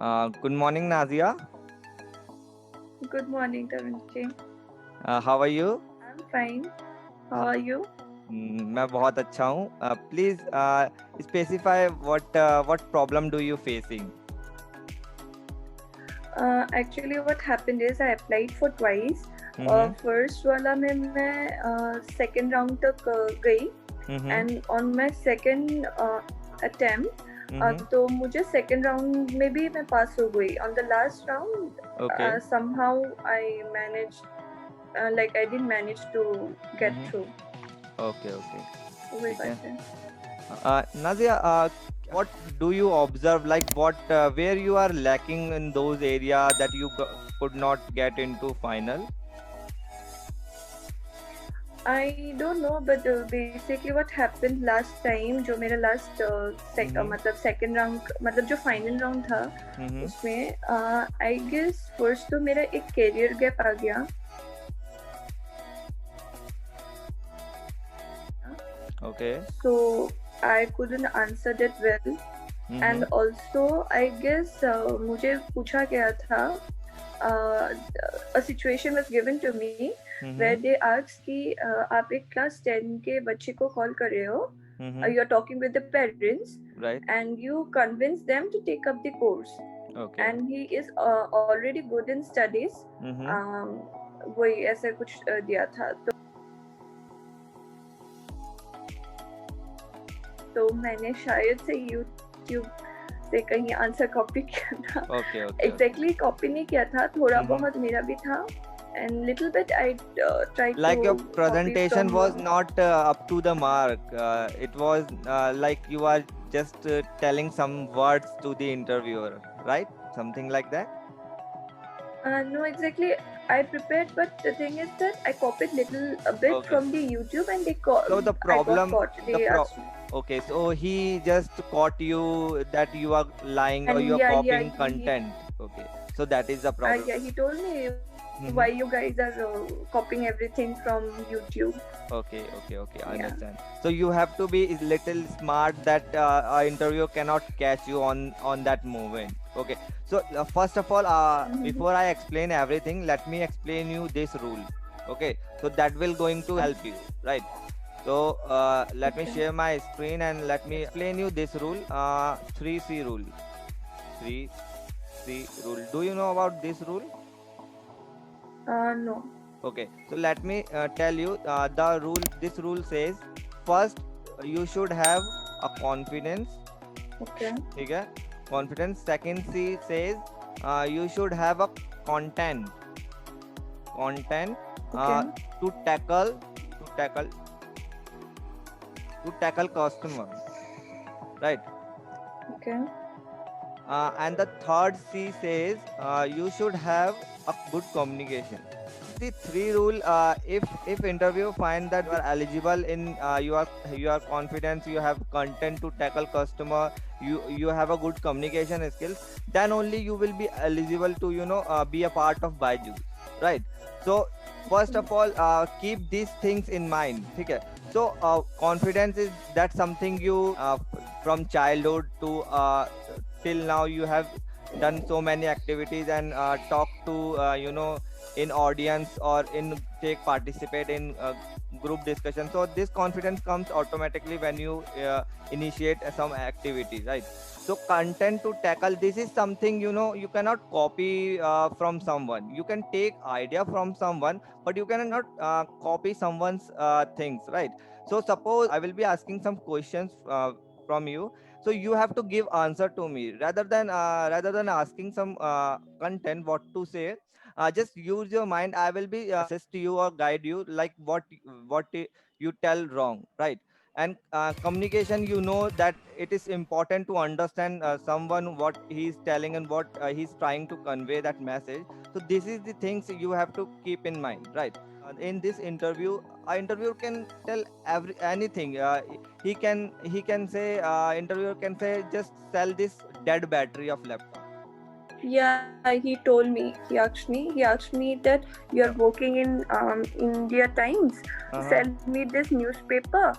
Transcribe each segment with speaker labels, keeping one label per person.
Speaker 1: Good morning, Nazia.
Speaker 2: Good morning, Tarunji.
Speaker 1: How are you?
Speaker 2: I'm fine. How
Speaker 1: हाँ,
Speaker 2: are you?
Speaker 1: मैं बहुत अच्छा हूँ. Please specify what problem do you facing?
Speaker 2: Actually, what happened is I applied for twice.
Speaker 1: Mm-hmm.
Speaker 2: First वाला में मैं second round तक गई
Speaker 1: Mm-hmm.
Speaker 2: and on my second attempt
Speaker 1: Mm-hmm.
Speaker 2: तो मुझे second round में भी मैं pass हो गई. On the last round,
Speaker 1: Okay.
Speaker 2: somehow I managed, like I didn't manage to get
Speaker 1: Mm-hmm.
Speaker 2: through.
Speaker 1: Okay. Okay.
Speaker 2: वही
Speaker 1: ठीक है.
Speaker 2: बात है.
Speaker 1: Nazia, what do you observe? Like where you are lacking in those area that you could not get into final?
Speaker 2: I don't know, but basically what happened last time जो मेरा last
Speaker 1: Mm-hmm.
Speaker 2: मतलब second round मतलब जो final round था
Speaker 1: Mm-hmm.
Speaker 2: उसमें I guess first तो मेरा एक career gap आ गया.
Speaker 1: Okay.
Speaker 2: So I couldn't answer that well.
Speaker 1: Mm-hmm.
Speaker 2: And also I guess मुझे पूछा गया था, uh, a situation was given to me
Speaker 1: Mm-hmm.
Speaker 2: where they asked कि आप एक class 10 के बच्चे को call कर रहे हो,
Speaker 1: Mm-hmm.
Speaker 2: you're talking with the parents
Speaker 1: Right.
Speaker 2: and you convince them to take up the course
Speaker 1: Okay.
Speaker 2: and he is already good in studies.
Speaker 1: Mm-hmm.
Speaker 2: वही ऐसे कुछ दिया था तो मैंने शायद से YouTube से कहीं आंसर कॉपी किया था.
Speaker 1: Okay. Okay.
Speaker 2: एग्जैक्टली कॉपी नहीं किया था, थोड़ा
Speaker 1: Mm-hmm.
Speaker 2: बहुत मेरा भी था and little bit I tried
Speaker 1: Like your
Speaker 2: to copy
Speaker 1: presentation
Speaker 2: from
Speaker 1: was not up to the mark. It was like you are just telling some words to the interviewer, right? Something like that.
Speaker 2: no exactly I prepared, but the thing is that I copied little a bit
Speaker 1: Okay.
Speaker 2: from the YouTube and
Speaker 1: So the
Speaker 2: I got
Speaker 1: problem,
Speaker 2: caught.
Speaker 1: the
Speaker 2: They
Speaker 1: pro.
Speaker 2: asked me.
Speaker 1: Okay, so he just caught you that you are lying or
Speaker 2: And
Speaker 1: you are
Speaker 2: yeah,
Speaker 1: copying content. Okay, so that is the problem.
Speaker 2: yeah, he told me why
Speaker 1: Mm-hmm.
Speaker 2: you guys are copying everything from YouTube.
Speaker 1: Okay, okay, okay. I
Speaker 2: Yeah.
Speaker 1: understand. So you have to be little smart that a interviewer cannot catch you on that moment. Okay. So first of all,
Speaker 2: Mhm.
Speaker 1: before I explain everything, let me explain you this rule. Okay. So that will going to help you, right? So let me
Speaker 2: Okay.
Speaker 1: share my screen and let me explain you this rule. 3C rule. 3C rule. Do you know about this rule?
Speaker 2: No.
Speaker 1: Okay, so let me tell you the rule. This rule says first you should have a confidence.
Speaker 2: Okay.
Speaker 1: Okay, confidence. Second, C says you should have a content. Content
Speaker 2: Okay.
Speaker 1: to tackle to tackle customer. Right.
Speaker 2: Okay.
Speaker 1: And the third C says you should have a good communication. The three rule, if interview find that you are eligible in your confidence, you have content to tackle customer, you have a good communication skills, then only you will be eligible to be a part of Byju's, right? So first of all, keep these things in mind. Okay. So confidence is that something you from childhood to till now you have done so many activities and talk to in audience or in take participate in group discussion. So this confidence comes automatically when you initiate some activity, right? So content to tackle, this is something you cannot copy from someone. You can take idea from someone, but you cannot copy someone's things, right? So suppose I will be asking some questions from you, so you have to give answer to me rather than asking some content what to say. Just use your mind. I will be assist you or guide you like you tell wrong, right? And communication, that it is important to understand someone what he is telling and what he's trying to convey that message. So this is the things you have to keep in mind, right? In this interview, a interviewer can tell anything. He can say interviewer can say just sell this dead battery of laptop,
Speaker 2: Yeah, he told me. He asked me that you're working in India Times. Sell me this newspaper.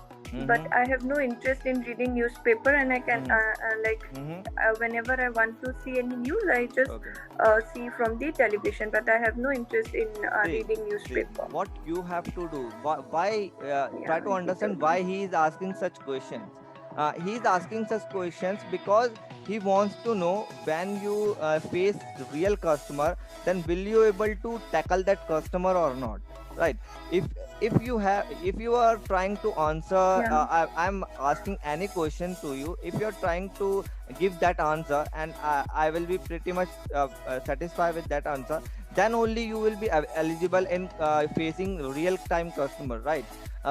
Speaker 2: But I have no interest in reading newspaper, and I can whenever I want to see any news, I just see from the television. But I have no interest in reading newspaper.
Speaker 1: What you have to do? Why try to understand why he is asking such questions. He is asking such questions because he wants to know when you face real customer, then will you able to tackle that customer or not, right? If you are trying to answer, I'm asking any question to you. If you're trying to give that answer and I will be pretty much satisfied with that answer, then only you will be eligible in facing real time customer, right?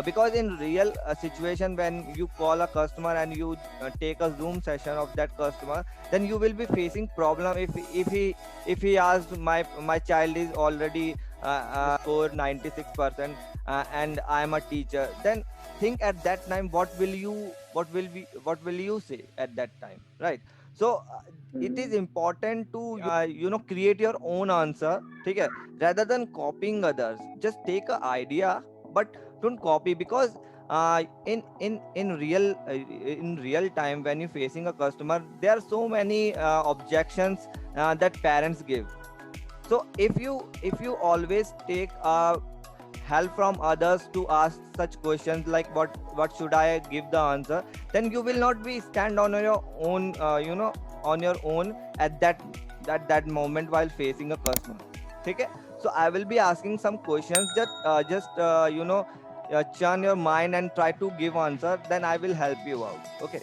Speaker 1: Because in real situation, when you call a customer and you take a Zoom session of that customer, then you will be facing problem. If he asks, my child is already score 96%, and I am a teacher, then think at that time what will you say at that time, right? So it is important to create your own answer, okay, rather than copying others. Just take a idea, but don't copy, because in real time, when you're facing a customer, there are so many objections that parents give. So if you always take help from others to ask such questions like what should I give the answer, then you will not be stand on your own, on your own at that moment while facing a customer. Okay, so I will be asking some questions that churn your mind and try to give answer, then I will help you out. Okay.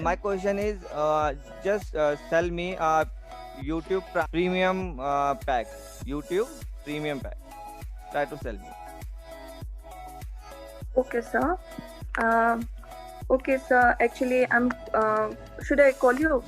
Speaker 1: My question is, just sell me YouTube premium pack. YouTube premium pack. Try to sell me.
Speaker 2: Okay, sir. Okay, sir. Actually, I'm. Should I call you?